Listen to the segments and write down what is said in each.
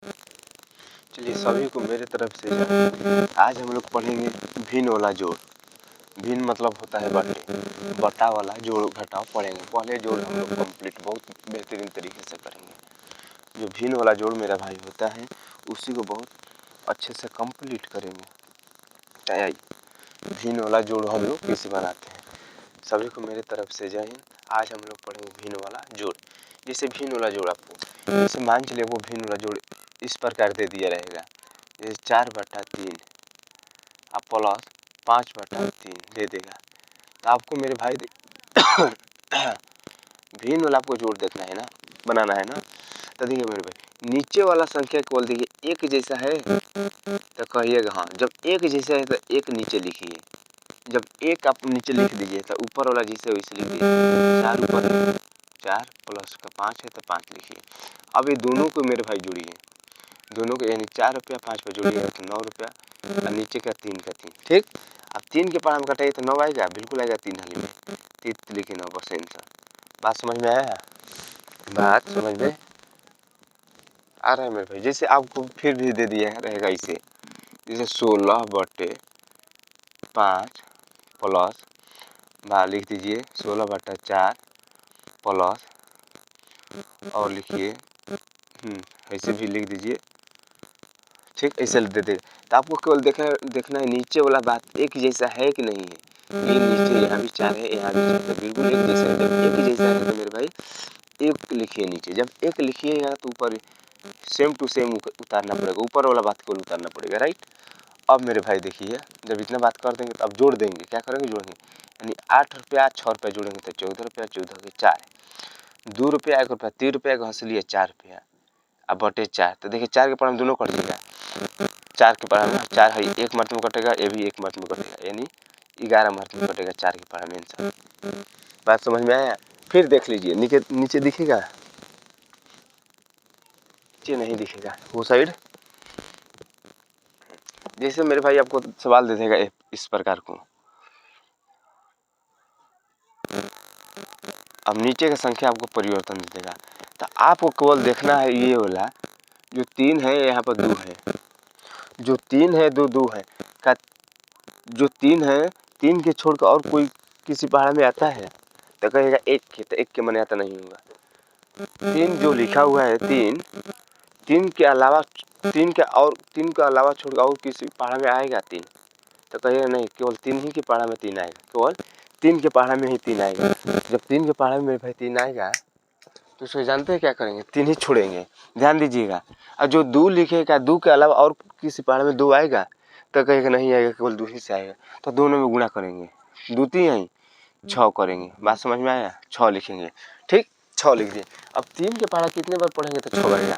चलिए सभी को मेरे तरफ से जय। आज हम लोग पढ़ेंगे भिन्न वाला जोड़। भिन्न मतलब होता है बटे, बटा वाला जोड़ घटाव पढ़ेंगे। पहले जोड़ हम लोग कंप्लीट बहुत बेहतरीन तरीके से करेंगे। जो भिन्न वाला जोड़ मेरा भाई होता है उसी को बहुत अच्छे से कंप्लीट करेंगे। भिन्न वाला जोड़ हम लोग कैसे बनाते हैं। सभी को मेरे तरफ से जय हिंद। आज हम लोग पढ़ेंगे भिन्न वाला जोड़। जैसे भिन्न वाला जोड़ आपको, जैसे मान चलिए वो भिन्न वाला जोड़ इस प्रकार दे दिया रहेगा, जैसे 4/3 आप प्लस 5/3 दे देगा। तो आपको मेरे भाई भिन्न वाला आपको जोड़ देखना है ना, बनाना है ना। तो देखिए मेरे भाई, नीचे वाला संख्या केवल देखिए एक जैसा है तो कहिएगा हाँ। जब एक जैसा है तो एक नीचे लिखिए। जब एक आप नीचे लिख दीजिए तो ऊपर वाला जिसे वैसे लिख दीजिए। 4 ऊपर है, 4 प्लस का 5 है तो 5 लिखिए। अब ये दोनों को मेरे भाई जोड़िए, दोनों को यानी 4 रुपया 5 पर जोड़िए तो 9 रुपया और नीचे का 3 का 3। ठीक, अब 3 के पार हम कटाइए तो 9 आएगा, बिल्कुल आएगा 3 हाली में 3 लिखे 9%। बात समझ में आया? बात समझ में आ रहा है मेरे भाई? जैसे आपको फिर भी दे दिया रहेगा इसे, जैसे 16/5 प्लस लिख दीजिए 16/4 प्लस और लिखिए ऐसे भी लिख दीजिए। ठीक, ऐसे दे दे। तो आपको केवल देखना है नीचे वाला बात एक जैसा है कि नहीं है। ये नीचे यहाँ भी 4 है, यहाँ भी 4 है, बिल्कुल एक जैसा है। जब एक जैसा है तो मेरे भाई एक लिखिए नीचे। जब एक लिखिएगा तो ऊपर सेम टू सेम उतारना पड़ेगा, ऊपर वाला बात केवल उतारना पड़ेगा। राइट। अब मेरे भाई देखिए, जब इतना बात कर देंगे तो अब जोड़ देंगे। क्या करेंगे? जोड़ेंगे। यानी 8 रुपया 6 रुपया जोड़ेंगे तो 14 रुपया, 14 के 4, 2 रुपया 1 रुपया, 3 रुपया घस लिए 4 रुपया, अब बटे 4। तो देखिए 4 के पार में दोनों कट जाएगा। 4 के पार में 4 है, एक मर्त में कटेगा, ये भी एक मर्त में कटेगा, यानी 11 मर्त में कटेगा 4 के पार में आंसर। बात समझ में आया? फिर देख लीजिए नीचे नीचे दिखेगा, नीचे नहीं दिखेगा वो साइड। जैसे मेरे भाई आपको सवाल दे देगा इस प्रकार को, अब नीचे का संख्या आपको परिवर्तन दे देगा। तो आपको केवल देखना है ये वाला जो 3 है, यहाँ पर 2 है, जो 3 है 2 2 है का, जो 3 है 3 के छोड़कर और कोई किसी पहाड़ में आता है तो कहेगा 1 के, तो 1 के मन आता नहीं होगा। 3 जो लिखा हुआ है 3, 3 के अलावा 3 के और 3 के अलावा छोड़कर और किसी पहाड़ में आएगा 3 तो कहिएगा नहीं, केवल 3 ही के पहाड़ में 3 आएगा, केवल 3 के पहाड़ में ही 3 आएगा। जब 3 के पहाड़ में मेरे भाई 3 आएगा तो उसे जानते हैं क्या करेंगे? 3 ही छोड़ेंगे। ध्यान दीजिएगा। और जो 2 लिखेगा 2 के अलावा और किसी पहाड़ में 2 आएगा तो कहेगा नहीं आएगा, केवल 2 ही से आएगा। तो दोनों में गुणा करेंगे, 2 3 ही 6 करेंगे। बात समझ में आया? 6 लिखेंगे। ठीक, 6 लिख दिए। अब 3 के पहाड़ा कितने बार पढ़ेंगे तो 6 आएगा।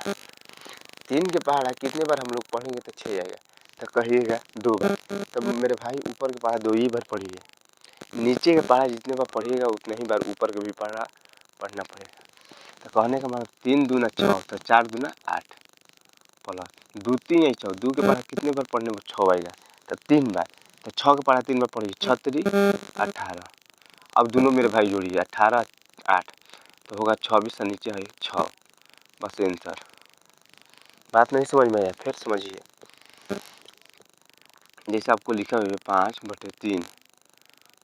3 के पहाड़ा कितने बार हम लोग पढ़ेंगे तो 6 आएगा। तो कहिएगा 2 बार। तब मेरे भाई ऊपर के पहाड़ा 2 ही बार पढ़िए, नीचे के पहाड़ा जितने बार पढ़िएगा उतने ही बार ऊपर के भी पढ़ना पड़ेगा। तो कहने का मतलब 3 दूना 6 तो 4 दूना 8 प्लस 2 3 है 6, 2 के पहाड़ा कितने बार पढ़ने में 6 आएगा तो 3 बार। तो 6 के पहाड़ा 3 बार पढ़िए, 6 3 18। अब दोनों मेरे भाई जोड़िए, 18 8 तो होगा 26 और नीचे है 6, बस आंसर। बात नहीं समझ में आया? फिर समझिए। जैसे आपको लिखा हुआ है 5/3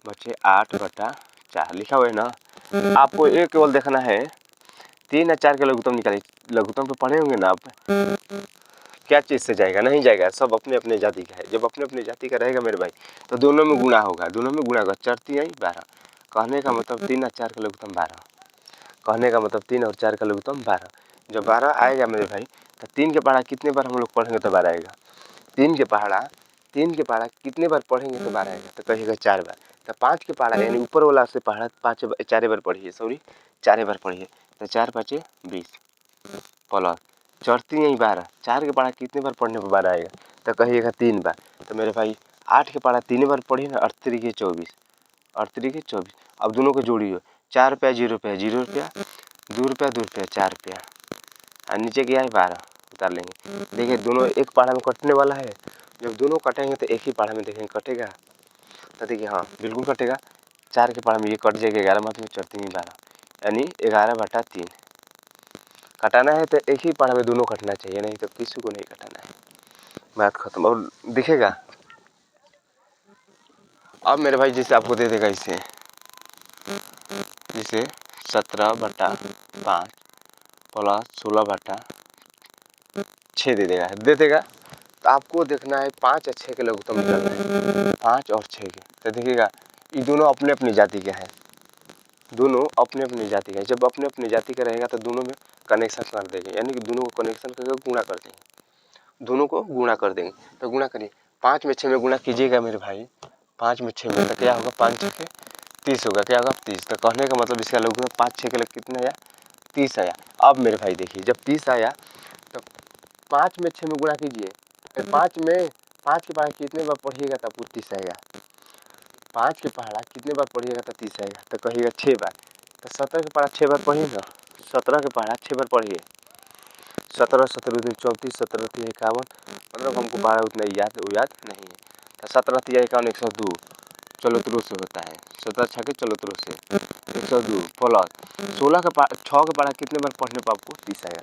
बचे 8/4 लिखा हुआ है ना। आपको एक केवल देखना है 3 और 4 के लघुत्तम निकालिए। लघुत्तम तो पढ़े होंगे ना आप, क्या चीज़ से जाएगा? नहीं जाएगा, सब अपने अपने जाति का है। जब अपने अपने जाति का रहेगा मेरे भाई तो दोनों में गुणा होगा, दोनों में गुणा होगा। 4 3 12, कहने का मतलब 3 और 4 का लघुत्तम 12, कहने का मतलब 3 और 4 का लघुत्तम 12। जब 12 आएगा मेरे भाई तो 3 के पहाड़ा कितने बार हम लोग पढ़ेंगे तो 12 आएगा। 3 के पहाड़ा कितने बार पढ़ेंगे तो 12 आएगा, तो कहिएगा 4 बार। तो 5 के पहाड़ा यानी ऊपर वाला से पहाड़ा 4 बार पढ़िए, सॉरी 4 बार पढ़िए। तो 4 5 20 प्लस 4 3 यही 12, 4 के पहाड़ा कितने बार पढ़ने पर 12 आएगा तो कहिएगा 3 बार। तो मेरे भाई 8 के पहाड़ा 3 बार पढ़िए ना, 8 3 के 24, 8 3 के 24। अब दोनों को जोड़िए, 4 रुपया 0 रुपया 0 रुपया, 2 रुपया 2 रुपया 4 रुपया और नीचे क्या है 12 उतार लेंगे। देखिए दोनों एक पहाड़ा में कटने वाला है। जब दोनों कटेंगे तो एक ही पहाड़ा में देखेंगे कटेगा, तो देखिए हाँ बिल्कुल कटेगा। 4 के पहाड़ा में ये कट जाएगा, 11 मत में 4 3 12 यानी 11/3। कटाना है तो एक ही पहाड़ में दोनों कटना चाहिए, नहीं तो किसी को नहीं कटाना है। बात खत्म। और दिखेगा अब मेरे भाई, जैसे आपको दे देगा इसे, जैसे 17/5 प्लस 16/6 दे देगा। तो आपको देखना है 5 और 6 के लघुत्तम निकालना है, 5 और 6 के। तो देखिएगा ये दोनों अपने अपनी जाति के हैं, दोनों अपने अपनी जाति के। जब अपने अपनी जाति का रहेगा तो दोनों में कनेक्शन कर देंगे, यानी कि दोनों को कनेक्शन करके गुणा कर देंगे, दोनों को गुणा कर देंगे। तो गुणा करिए, 5 में 6 में गुणा कीजिएगा मेरे भाई, 5 में 6 में तो क्या होगा, 5 6 30 होगा, क्या होगा 30। तो कहने का मतलब इसका लघुत्तम 5 6 के लग कितना आया, 30 आया। अब मेरे भाई देखिए, जब 30 आया तो 5 में 6 में गुणा कीजिए, 5 के पहाड़ा कितने बार पढ़िएगा तब आपको 30 आएगा, 5 के पहाड़ा कितने बार पढ़िएगा तो 30 आएगा। तो कहिएगा 6 बार, तो 17 के पहाड़ा 6 बार पढ़िएगा, 17 के पहाड़ा 6 बार पढ़िए, 17 17 दूनी 34, 17 3 51, मतलब हमको पहाड़ा उतना याद नहीं है। तो 17 3 51 102 चलो त्रो से होता है, 17 छके चलो त्रो से 102 प्लस 16 का 6 के पहाड़ा कितने बार पढ़ने पर आपको 30 आएगा,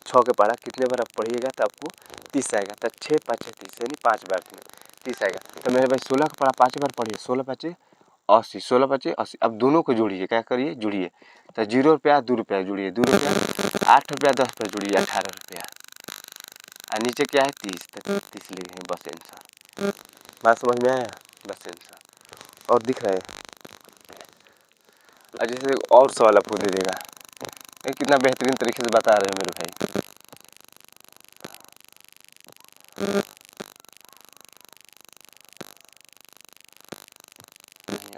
6 के पहाड़ा कितने बार आप पढ़िएगा तो आपको 30 आएगा। तो 6 5 30 यानी 5 बार में 30 आएगा। तो मेरे भाई 16 का पहाड़ा 5 बार पढ़िए, 16 5 80, 16 5 80। अब दोनों को जोड़िए, क्या करिए जुड़िए, तो 0 रुपया 2 रुपया जुड़िए, 2 रुपया 8 रुपया 10 रुपया जुड़िए, 18 रुपया, और नीचे क्या है 30, तो 30 लिखे हैं, बस आंसर। बात समझ में आया, बस आंसर। और दिख रहा है, और जैसे और सवाल आपको दे देगा, ये कितना बेहतरीन तरीके से बता रहे हो मेरे भाई।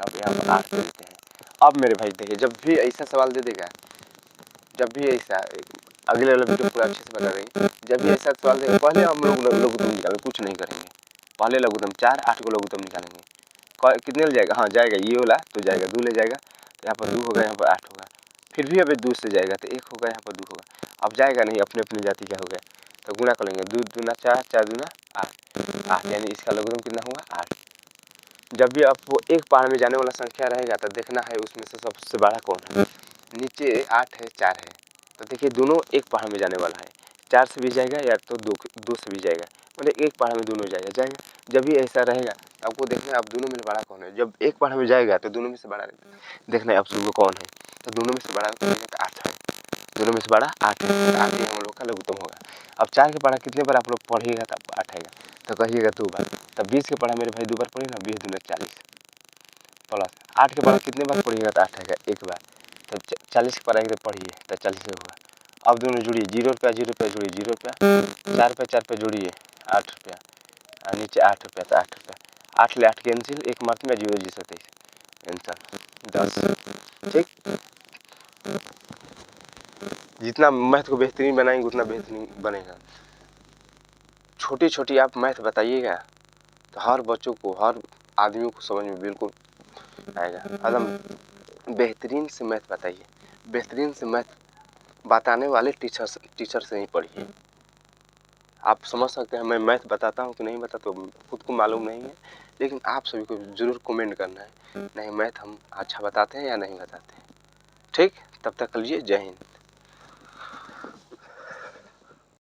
अब यहाँ पर 8 देते हैं। अब मेरे भाई देखिए, जब भी ऐसा सवाल दे देगा, जब भी ऐसा, अगले वाला वीडियो पूरा अच्छे से बता देंगे, जब भी ऐसा सवाल देगा पहले हम लोग लघुत्तम निकालेंगे, कुछ नहीं करेंगे, पहले लघुत्तम 4 8 को लघुत्तम निकालेंगे। कितने ले जाएगा, हाँ जाएगा, ये वाला तो जाएगा, 2 ले जाएगा, तो यहाँ पर 2 होगा, यहाँ पर 8 होगा, फिर भी अभी 2 से जाएगा तो 1 होगा, यहाँ पर 2 होगा। अब जाएगा नहीं, अपने अपनी जाति क्या हो गया, तो गुणा कर लेंगे, 2 दूना 4, 4 दूना 8, यानी इसका लघुत्तम कितना होगा 8। जब भी आपको एक पहाड़ में जाने वाला संख्या रहेगा तो देखना है उसमें से सबसे बड़ा कौन है। नीचे 8 है, 4 है, तो देखिए दोनों एक पहाड़ में जाने वाला है, 4 से भी जाएगा या तो 2 से भी जाएगा, मतलब एक पहाड़ में दोनों जाएगा। जब भी ऐसा रहेगा आपको देखना है अब दोनों में से बड़ा कौन है। जब एक पहाड़ में जाएगा तो दोनों में से बड़ा देखना है आप सबको कौन है, तो दोनों में से बड़ा 8 है, दोनों में से बड़ा 8 है, 8 ही हम लोग का लघुत्तम होगा। अब 4 के पहाड़ा कितने बार आप लोग पढ़िएगा तो आपको 8 आएगा, तो कहिएगा 2 बार। तब 20 के पहाड़ा मेरे भाई 2 बार पढ़िए ना, 20 दूना 40 प्लस 8 के पहाड़ा कितने बार पढ़िएगा तो 8 आएगा, 1 बार। तो 40 के पहाड़ा एक पढ़िए तो 40 होगा। अब दोनों जुड़िए, 0 रुपया 0 रुपया जुड़िए, 0 रुपया, 4 रुपया 4 रुपया जुड़िए, 8 रुपया, और नीचे 8 रुपया तो 8 रुपया, 8 ले 8 कैंसिल, एक मार्क में 0 जी 27 आंसर 10। ठीक, जितना मैथ को बेहतरीन बनाएंगे उतना बेहतरीन बनेगा। छोटी छोटी आप मैथ बताइएगा तो हर बच्चों को, हर आदमियों को समझ में बिल्कुल आएगा। एकदम बेहतरीन से मैथ बताइए, बेहतरीन से मैथ बताने वाले टीचर से ही पढ़िए। आप समझ सकते हैं मैं मैथ बताता हूँ कि नहीं बताता, तो खुद को मालूम नहीं है, लेकिन आप सभी को ज़रूर कमेंट करना है, नहीं मैथ हम अच्छा बताते हैं या नहीं बताते हैं। ठीक, तब तक के लिए जय हिंद।